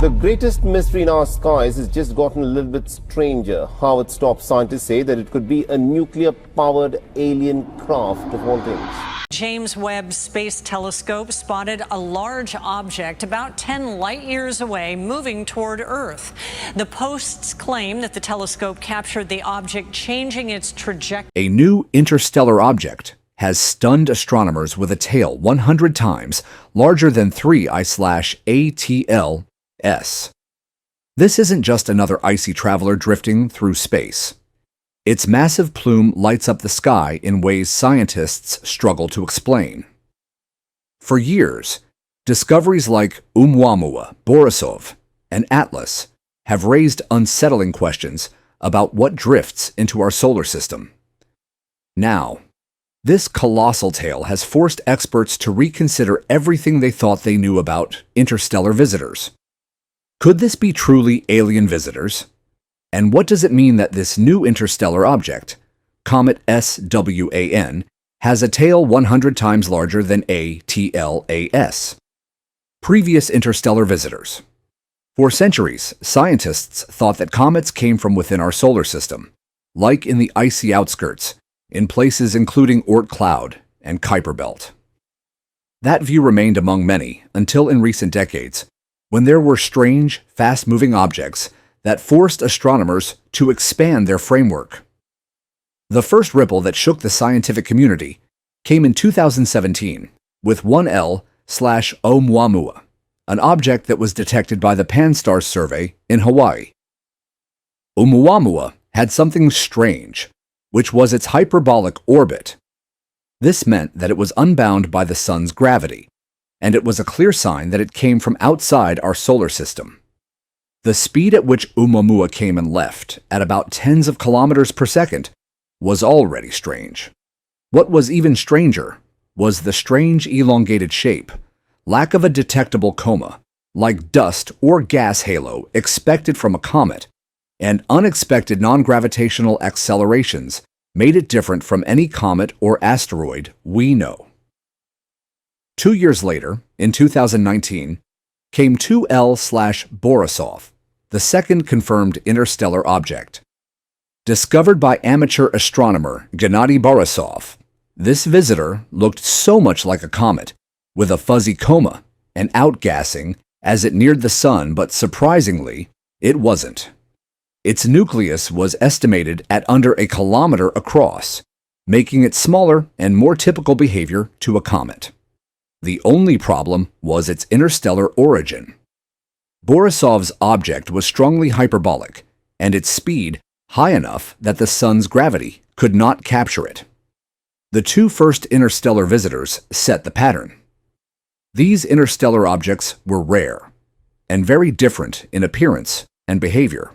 The greatest mystery in our skies has just gotten a little bit stranger. Harvard's top scientists say that it could be a nuclear-powered alien craft of all things. James Webb Space Telescope spotted a large object about 10 light years away moving toward Earth. The Post's claim that the telescope captured the object changing its trajectory. A new interstellar object has stunned astronomers with a tail 100 times larger than 3I/ATLS. This isn't just another icy traveler drifting through space. Its massive plume lights up the sky in ways scientists struggle to explain. For years, discoveries like Oumuamua, Borisov, and Atlas have raised unsettling questions about what drifts into our solar system. Now, this colossal tail has forced experts to reconsider everything they thought they knew about interstellar visitors. Could this be truly alien visitors? And what does it mean that this new interstellar object, Comet SWAN, has a tail 100 times larger than ATLAS? Previous interstellar visitors. For centuries, scientists thought that comets came from within our solar system, like in the icy outskirts, in places including Oort Cloud and Kuiper Belt. That view remained among many until in recent decades, when there were strange, fast-moving objects that forced astronomers to expand their framework. The first ripple that shook the scientific community came in 2017 with 1L/Oumuamua, an object that was detected by the Pan-STARRS survey in Hawaii. Oumuamua had something strange, which was its hyperbolic orbit. This meant that it was unbound by the sun's gravity, and it was a clear sign that it came from outside our solar system. The speed at which Oumuamua came and left, at about tens of kilometers per second, was already strange. What was even stranger was the strange elongated shape, lack of a detectable coma, like dust or gas halo expected from a comet, and unexpected non-gravitational accelerations made it different from any comet or asteroid we know. 2 years later, in 2019, came 2L/Borisov, the second confirmed interstellar object. Discovered by amateur astronomer Gennady Borisov, this visitor looked so much like a comet, with a fuzzy coma and outgassing as it neared the sun, but surprisingly, it wasn't. Its nucleus was estimated at under a kilometer across, making it smaller and more typical behavior to a comet. The only problem was its interstellar origin. Borisov's object was strongly hyperbolic, and its speed high enough that the sun's gravity could not capture it. The two first interstellar visitors set the pattern. These interstellar objects were rare, and very different in appearance and behavior.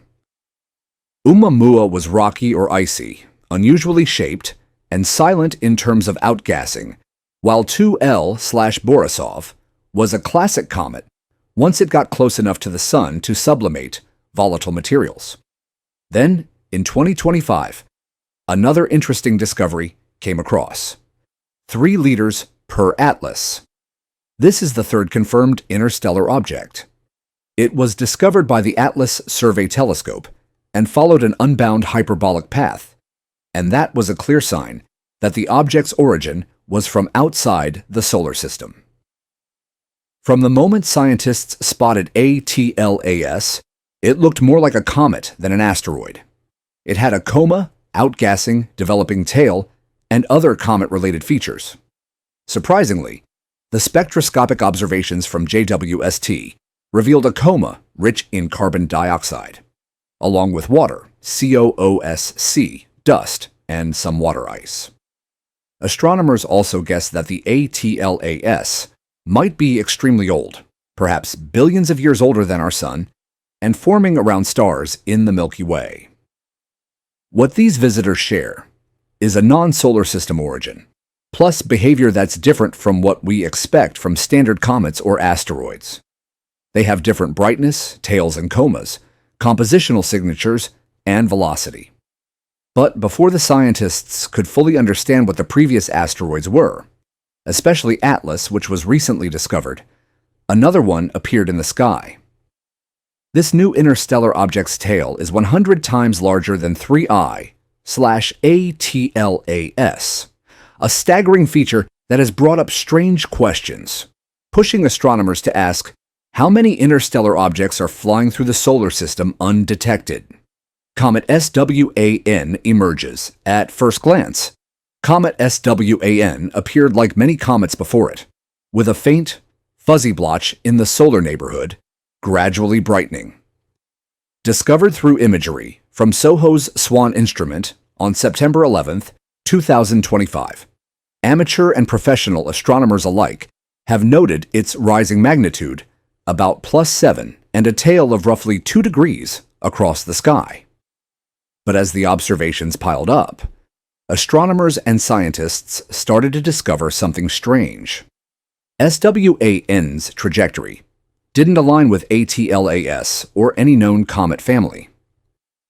Oumuamua was rocky or icy, unusually shaped, and silent in terms of outgassing, while 2L/Borisov was a classic comet once it got close enough to the sun to sublimate volatile materials. Then, in 2025, another interesting discovery came across. 3 liters per atlas. This is the third confirmed interstellar object. It was discovered by the Atlas Survey Telescope and followed an unbound hyperbolic path, and that was a clear sign that the object's origin was from outside the solar system. From the moment scientists spotted ATLAS, it looked more like a comet than an asteroid. It had a coma, outgassing, developing tail, and other comet-related features. Surprisingly, the spectroscopic observations from JWST revealed a coma rich in carbon dioxide, along with water, COOSC, dust, and some water ice. Astronomers also guessed that the ATLAS might be extremely old, perhaps billions of years older than our Sun, and forming around stars in the Milky Way. What these visitors share is a non-solar system origin, plus behavior that's different from what we expect from standard comets or asteroids. They have different brightness, tails and comas, compositional signatures, and velocity. But before the scientists could fully understand what the previous asteroids were, especially Atlas, which was recently discovered, another one appeared in the sky. This new interstellar object's tail is 100 times larger than 3I/ATLAS, a staggering feature that has brought up strange questions, pushing astronomers to ask, how many interstellar objects are flying through the solar system undetected? Comet SWAN emerges. At first glance, Comet SWAN appeared like many comets before it, with a faint, fuzzy blotch in the solar neighborhood, gradually brightening. Discovered through imagery from SOHO's SWAN instrument on September 11, 2025, amateur and professional astronomers alike have noted its rising magnitude, about +7, and a tail of roughly 2 degrees across the sky. But as the observations piled up, astronomers and scientists started to discover something strange. SWAN's trajectory didn't align with ATLAS or any known comet family.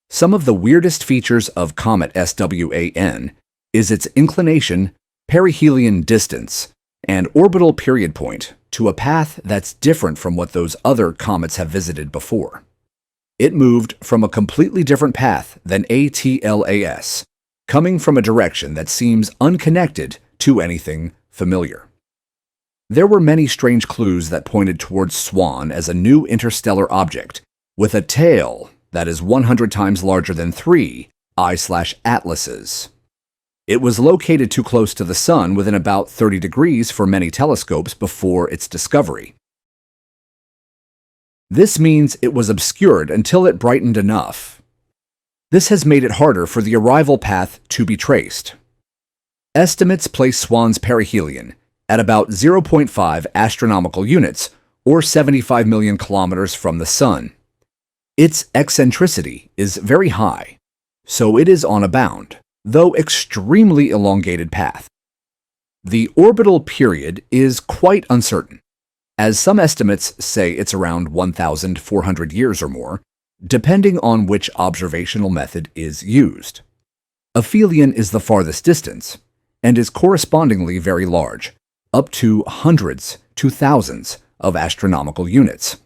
Some of the weirdest features of Comet SWAN is its inclination, perihelion distance, and orbital period point to a path that's different from what those other comets have visited before. It moved from a completely different path than ATLAS, coming from a direction that seems unconnected to anything familiar. There were many strange clues that pointed towards SWAN as a new interstellar object with a tail that is 100 times larger than 3 I/Atlases. It was located too close to the Sun within about 30 degrees for many telescopes before its discovery. This means it was obscured until it brightened enough. This has made it harder for the arrival path to be traced. Estimates place SWAN's perihelion at about 0.5 astronomical units, or 75 million kilometers from the Sun. Its eccentricity is very high, so it is on a bound, though extremely elongated path. The orbital period is quite uncertain, as some estimates say it's around 1,400 years or more, depending on which observational method is used. Aphelion is the farthest distance, and is correspondingly very large, up to hundreds to thousands of astronomical units.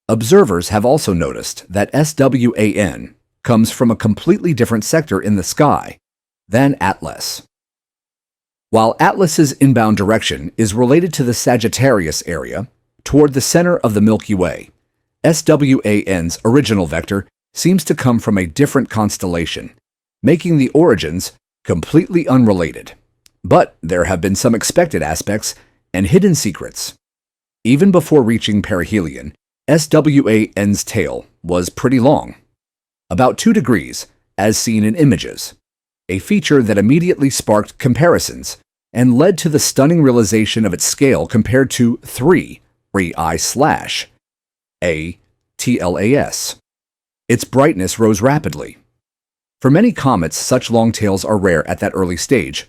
Observers have also noticed that SWAN comes from a completely different sector in the sky than Atlas. While Atlas's inbound direction is related to the Sagittarius area, toward the center of the Milky Way, SWAN's original vector seems to come from a different constellation, making the origins completely unrelated. But there have been some expected aspects and hidden secrets. Even before reaching perihelion, SWAN's tail was pretty long, about 2 degrees, as seen in images, a feature that immediately sparked comparisons and led to the stunning realization of its scale compared to 3 I/ATLAS. Its brightness rose rapidly. For many comets, such long tails are rare at that early stage.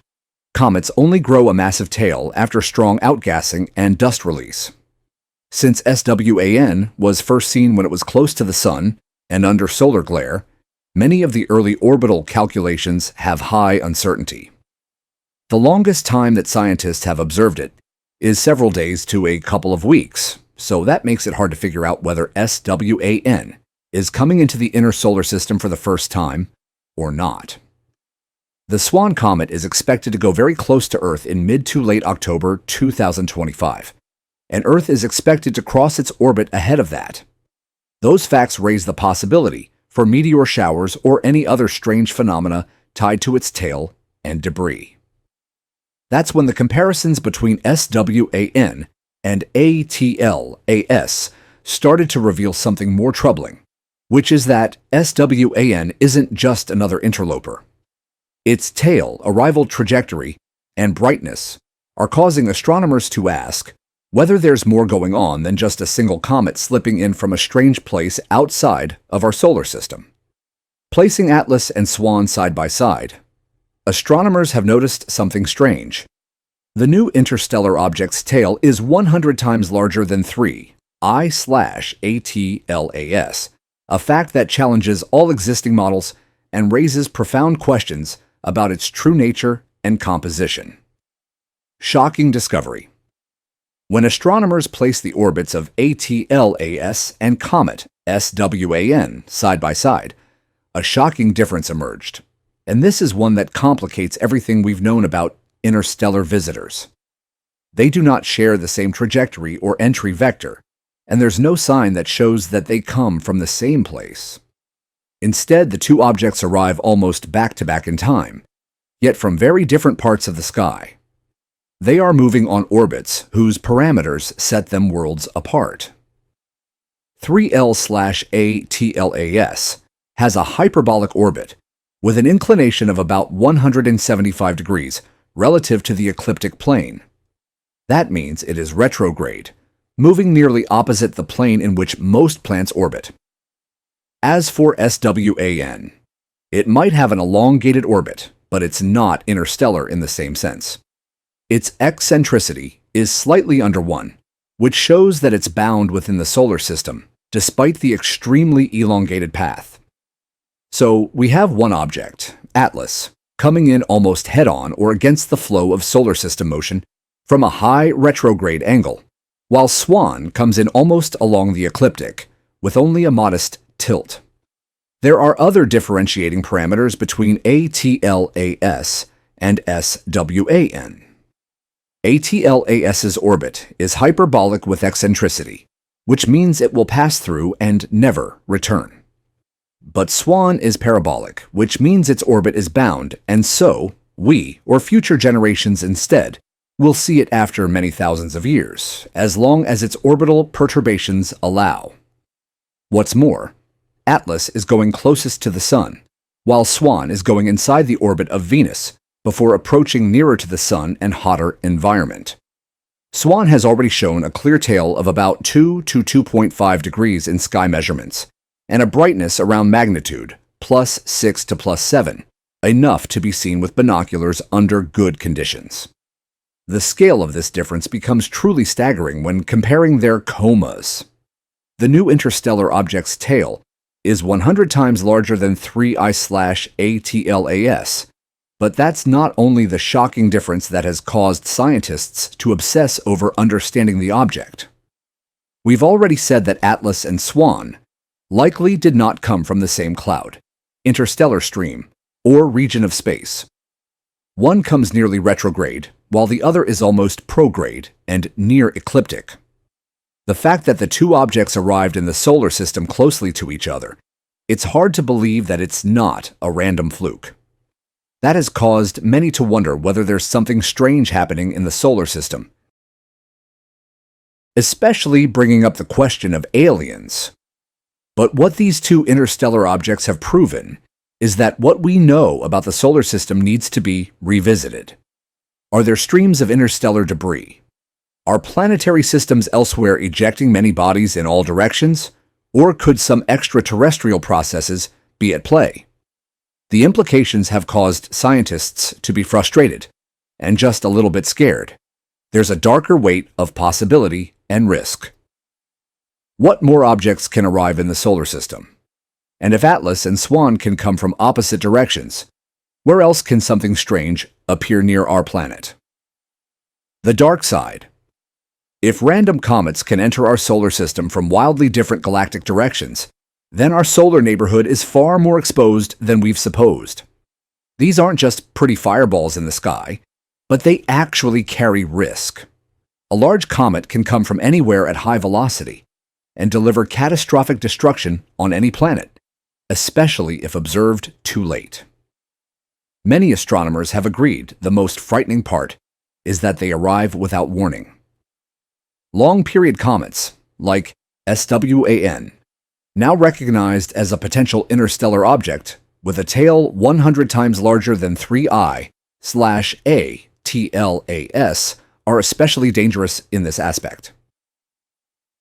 Comets only grow a massive tail after strong outgassing and dust release. Since SWAN was first seen when it was close to the Sun and under solar glare, many of the early orbital calculations have high uncertainty. The longest time that scientists have observed it is several days to a couple of weeks, so that makes it hard to figure out whether SWAN is coming into the inner solar system for the first time or not. The SWAN comet is expected to go very close to Earth in mid to late October 2025, and Earth is expected to cross its orbit ahead of that. Those facts raise the possibility for meteor showers or any other strange phenomena tied to its tail and debris. That's when the comparisons between SWAN and ATLAS started to reveal something more troubling, which is that SWAN isn't just another interloper. Its tail, arrival trajectory, and brightness are causing astronomers to ask whether there's more going on than just a single comet slipping in from a strange place outside of our solar system. Placing Atlas and SWAN side by side, astronomers have noticed something strange. The new interstellar object's tail is 100 times larger than 3 I/ATLAS, a fact that challenges all existing models and raises profound questions about its true nature and composition. Shocking discovery. When astronomers placed the orbits of ATLAS and Comet SWAN side by side, a shocking difference emerged. And this is one that complicates everything we've known about interstellar visitors. They do not share the same trajectory or entry vector, and there's no sign that shows that they come from the same place. Instead, the two objects arrive almost back-to-back in time, yet from very different parts of the sky. They are moving on orbits whose parameters set them worlds apart. 3L/ATLAS has a hyperbolic orbit with an inclination of about 175 degrees relative to the ecliptic plane. That means it is retrograde, moving nearly opposite the plane in which most planets orbit. As for SWAN, it might have an elongated orbit, but it's not interstellar in the same sense. Its eccentricity is slightly under 1, which shows that it's bound within the solar system, despite the extremely elongated path. So we have one object, Atlas, coming in almost head-on or against the flow of solar system motion from a high retrograde angle, while SWAN comes in almost along the ecliptic, with only a modest tilt. There are other differentiating parameters between ATLAS and SWAN. ATLAS's orbit is hyperbolic with eccentricity, which means it will pass through and never return. But SWAN is parabolic, which means its orbit is bound, and so we, or future generations instead, will see it after many thousands of years, as long as its orbital perturbations allow. What's more, Atlas is going closest to the Sun, while SWAN is going inside the orbit of Venus before approaching nearer to the Sun and hotter environment. SWAN has already shown a clear tail of about 2 to 2.5 degrees in sky measurements, and a brightness around magnitude, +6 to +7, enough to be seen with binoculars under good conditions. The scale of this difference becomes truly staggering when comparing their comas. The new interstellar object's tail is 100 times larger than 3I/ATLAS, but that's not only the shocking difference that has caused scientists to obsess over understanding the object. We've already said that Atlas and SWAN likely did not come from the same cloud, interstellar stream, or region of space. One comes nearly retrograde, while the other is almost prograde and near ecliptic. The fact that the two objects arrived in the solar system closely to each other, it's hard to believe that it's not a random fluke. That has caused many to wonder whether there's something strange happening in the solar system, especially bringing up the question of aliens. But what these two interstellar objects have proven is that what we know about the solar system needs to be revisited. Are there streams of interstellar debris? Are planetary systems elsewhere ejecting many bodies in all directions? Or could some extraterrestrial processes be at play? The implications have caused scientists to be frustrated and just a little bit scared. There's a darker weight of possibility and risk. What more objects can arrive in the solar system? And if Atlas and SWAN can come from opposite directions, where else can something strange appear near our planet? The dark side. If random comets can enter our solar system from wildly different galactic directions, then our solar neighborhood is far more exposed than we've supposed. These aren't just pretty fireballs in the sky, but they actually carry risk. A large comet can come from anywhere at high velocity and deliver catastrophic destruction on any planet, especially if observed too late. Many astronomers have agreed the most frightening part is that they arrive without warning. Long-period comets, like SWAN, now recognized as a potential interstellar object with a tail 100 times larger than 3I/ATLAS, are especially dangerous in this aspect.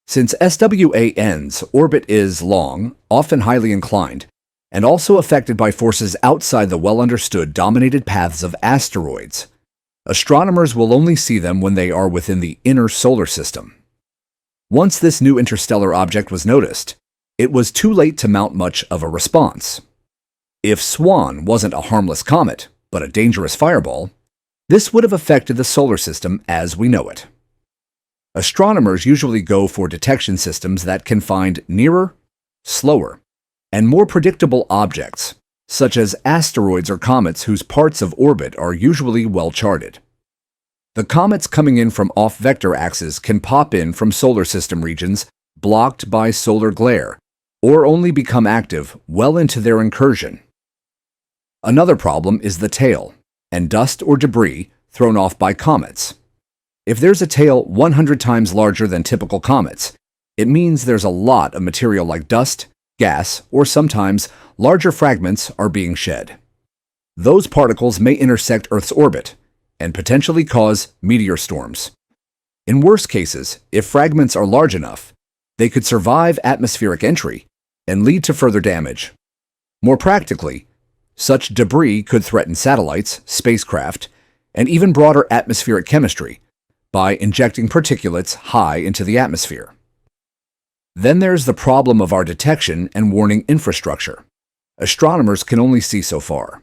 Since SWAN's orbit is long, often highly inclined, and also affected by forces outside the well-understood dominated paths of asteroids, astronomers will only see them when they are within the inner solar system. Once this new interstellar object was noticed, it was too late to mount much of a response. If SWAN wasn't a harmless comet, but a dangerous fireball, this would have affected the solar system as we know it. Astronomers usually go for detection systems that can find nearer, slower, and more predictable objects, such as asteroids or comets whose parts of orbit are usually well charted. The comets coming in from off-vector axes can pop in from solar system regions blocked by solar glare, or only become active well into their incursion. Another problem is the tail, and dust or debris thrown off by comets. If there's a tail 100 times larger than typical comets, it means there's a lot of material like dust, gas, or sometimes larger fragments are being shed. Those particles may intersect Earth's orbit and potentially cause meteor storms. In worse cases, if fragments are large enough, they could survive atmospheric entry and lead to further damage. More practically, such debris could threaten satellites, spacecraft, and even broader atmospheric chemistry by injecting particulates high into the atmosphere. Then there's the problem of our detection and warning infrastructure. Astronomers can only see so far.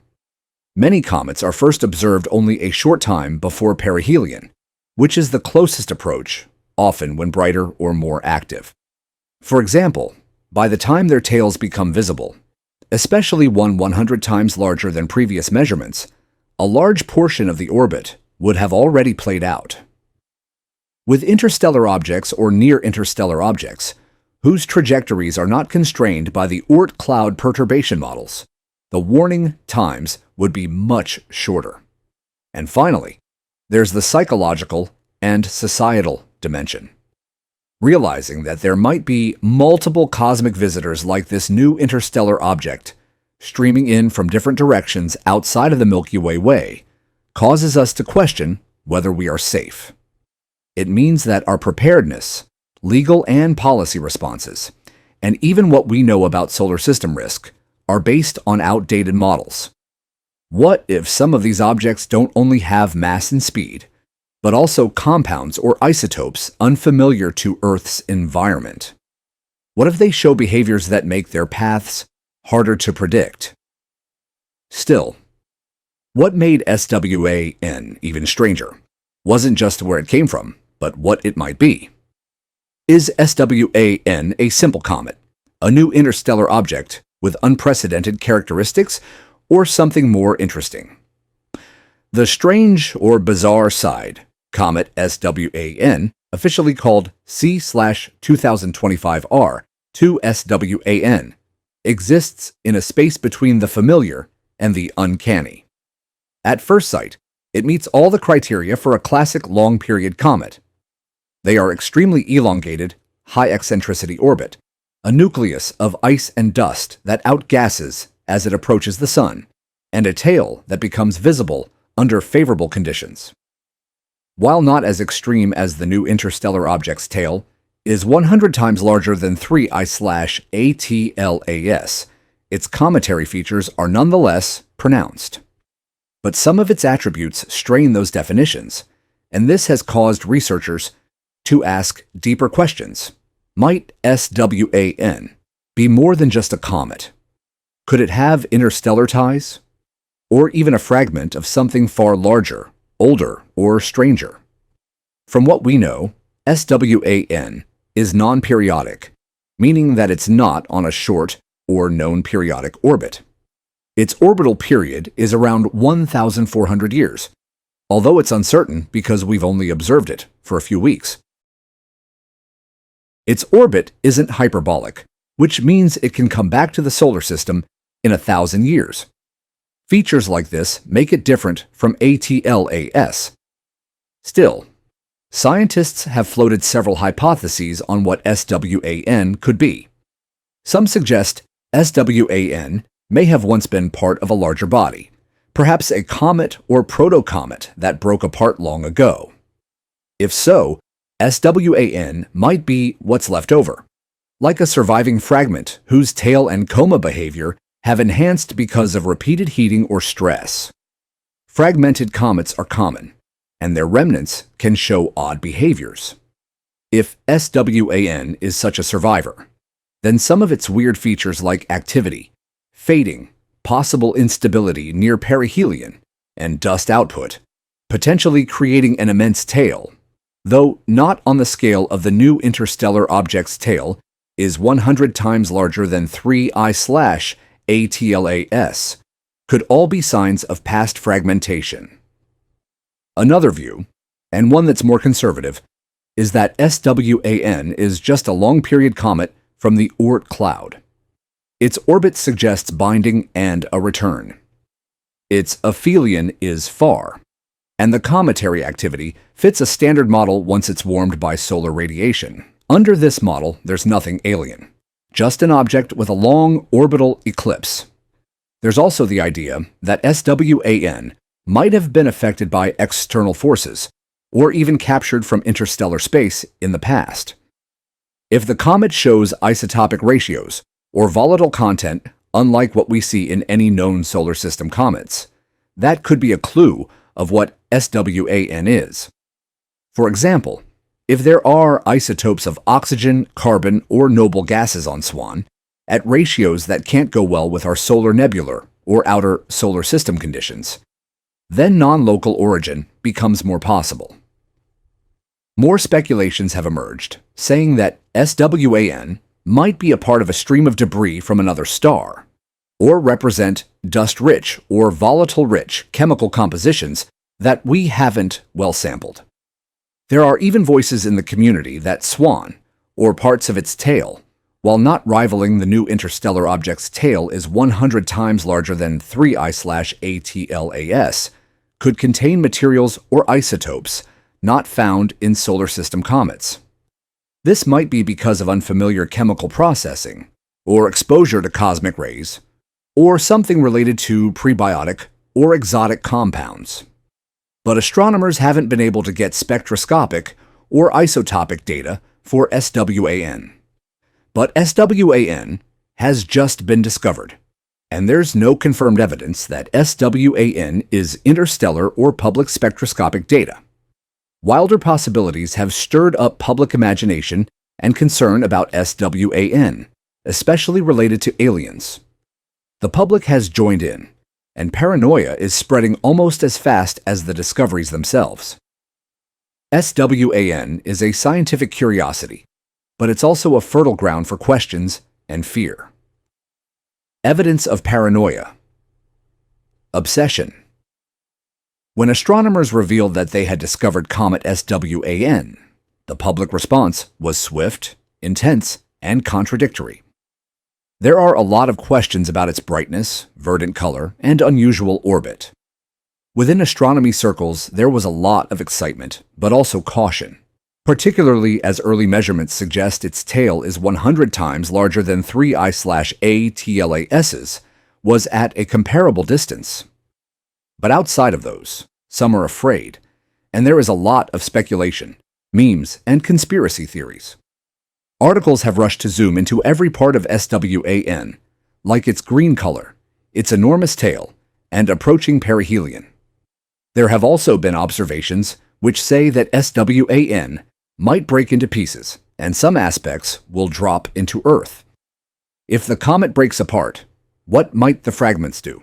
Many comets are first observed only a short time before perihelion, which is the closest approach, often when brighter or more active. For example, by the time their tails become visible, especially one 100 times larger than previous measurements, a large portion of the orbit would have already played out. With interstellar objects or near-interstellar objects, whose trajectories are not constrained by the Oort cloud perturbation models, the warning times would be much shorter. And finally, there's the psychological and societal dimension. Realizing that there might be multiple cosmic visitors like this new interstellar object streaming in from different directions outside of the Milky Way causes us to question whether we are safe. It means that our preparedness, legal and policy responses, and even what we know about solar system risk are based on outdated models. What if some of these objects don't only have mass and speed, but also compounds or isotopes unfamiliar to Earth's environment? What if they show behaviors that make their paths harder to predict? Still, what made SWAN even stranger wasn't just where it came from, but what it might be. Is SWAN a simple comet, a new interstellar object with unprecedented characteristics, or something more interesting? The strange or bizarre side, Comet SWAN, officially called C/2025R 2SWAN, exists in a space between the familiar and the uncanny. At first sight, it meets all the criteria for a classic long-period comet. They are extremely elongated, high-eccentricity orbit, a nucleus of ice and dust that outgasses as it approaches the Sun, and a tail that becomes visible under favorable conditions. While not as extreme as the new interstellar object's tail, is 100 times larger than 3I/ATLAS, its cometary features are nonetheless pronounced. But some of its attributes strain those definitions, and this has caused researchers to ask deeper questions. Might SWAN be more than just a comet? Could it have interstellar ties? Or even a fragment of something far larger, older, or stranger? From what we know, SWAN is non-periodic, meaning that it's not on a short or known periodic orbit. Its orbital period is around 1,400 years, although it's uncertain because we've only observed it for a few weeks. Its orbit isn't hyperbolic, which means it can come back to the solar system in 1,000 years. Features like this make it different from ATLAS. Still, scientists have floated several hypotheses on what SWAN could be. Some suggest SWAN may have once been part of a larger body, perhaps a comet or protocomet that broke apart long ago. If so, SWAN might be what's left over, like a surviving fragment whose tail and coma behavior have enhanced because of repeated heating or stress. Fragmented comets are common, and their remnants can show odd behaviors. If SWAN is such a survivor, then some of its weird features like activity, fading, possible instability near perihelion, and dust output, potentially creating an immense tail, though not on the scale of the new interstellar object's tail, is 100 times larger than 3I/ATLAS, could all be signs of past fragmentation. Another view, and one that's more conservative, is that SWAN is just a long-period comet from the Oort cloud. Its orbit suggests binding and a return. Its aphelion is far, and the cometary activity fits a standard model once it's warmed by solar radiation. Under this model, there's nothing alien, just an object with a long orbital eclipse. There's also the idea that SWAN might have been affected by external forces, or even captured from interstellar space in the past. If the comet shows isotopic ratios, or volatile content unlike what we see in any known solar system comets, that could be a clue of what SWAN is. For example, if there are isotopes of oxygen, carbon, or noble gases on SWAN, at ratios that can't go well with our solar nebular or outer solar system conditions, then non-local origin becomes more possible. More speculations have emerged, saying that SWAN might be a part of a stream of debris from another star, or represent dust-rich or volatile-rich chemical compositions that we haven't well sampled. There are even voices in the community that SWAN, or parts of its tail, while not rivaling the new interstellar object's tail is 100 times larger than 3I/ATLAS, could contain materials or isotopes not found in solar system comets. This might be because of unfamiliar chemical processing, or exposure to cosmic rays, or something related to prebiotic or exotic compounds. But astronomers haven't been able to get spectroscopic or isotopic data for SWAN. But SWAN has just been discovered, and there's no confirmed evidence that SWAN is interstellar or public spectroscopic data. Wilder possibilities have stirred up public imagination and concern about SWAN, especially related to aliens. The public has joined in, and paranoia is spreading almost as fast as the discoveries themselves. SWAN is a scientific curiosity, but it's also a fertile ground for questions and fear. Evidence of paranoia. Obsession. When astronomers revealed that they had discovered Comet SWAN, the public response was swift, intense, and contradictory. There are a lot of questions about its brightness, verdant color, and unusual orbit. Within astronomy circles, there was a lot of excitement, but also caution, particularly as early measurements suggest its tail is 100 times larger than 3I/ATLAS's was at a comparable distance. But outside of those, some are afraid, and there is a lot of speculation, memes, and conspiracy theories. Articles have rushed to zoom into every part of SWAN, like its green color, its enormous tail, and approaching perihelion. There have also been observations which say that SWAN might break into pieces, and some aspects will drop into Earth. If the comet breaks apart, what might the fragments do?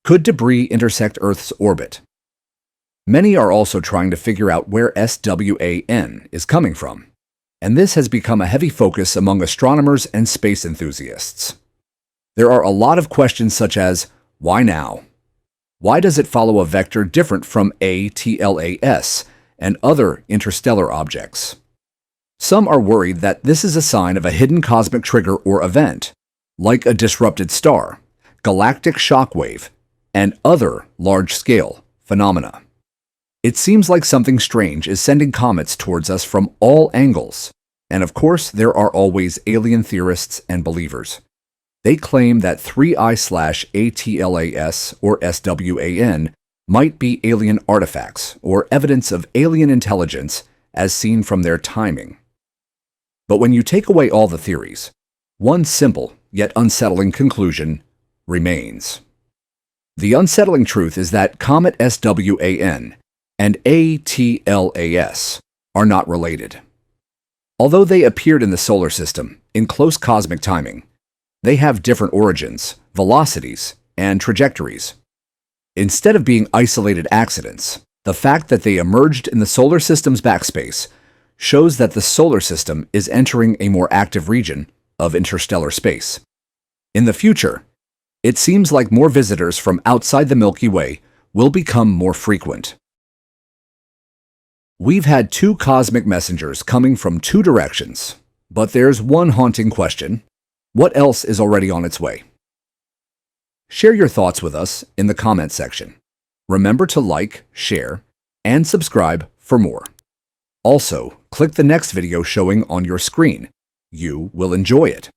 Could debris intersect Earth's orbit? Many are also trying to figure out where SWAN is coming from, and this has become a heavy focus among astronomers and space enthusiasts. There are a lot of questions such as, why now? Why does it follow a vector different from ATLAS and other interstellar objects? Some are worried that this is a sign of a hidden cosmic trigger or event, like a disrupted star, galactic shockwave, and other large-scale phenomena. It seems like something strange is sending comets towards us from all angles, and of course there are always alien theorists and believers. They claim that 3I/ATLAS or SWAN might be alien artifacts or evidence of alien intelligence as seen from their timing. But when you take away all the theories, one simple yet unsettling conclusion remains. The unsettling truth is that Comet SWAN and ATLAS are not related. Although they appeared in the solar system in close cosmic timing, they have different origins, velocities, and trajectories. Instead of being isolated accidents, the fact that they emerged in the solar system's backspace shows that the solar system is entering a more active region of interstellar space. In the future, it seems like more visitors from outside the Milky Way will become more frequent. We've had 2 cosmic messengers coming from 2 directions, but there's one haunting question. What else is already on its way? Share your thoughts with us in the comment section. Remember to like, share, and subscribe for more. Also, click the next video showing on your screen. You will enjoy it.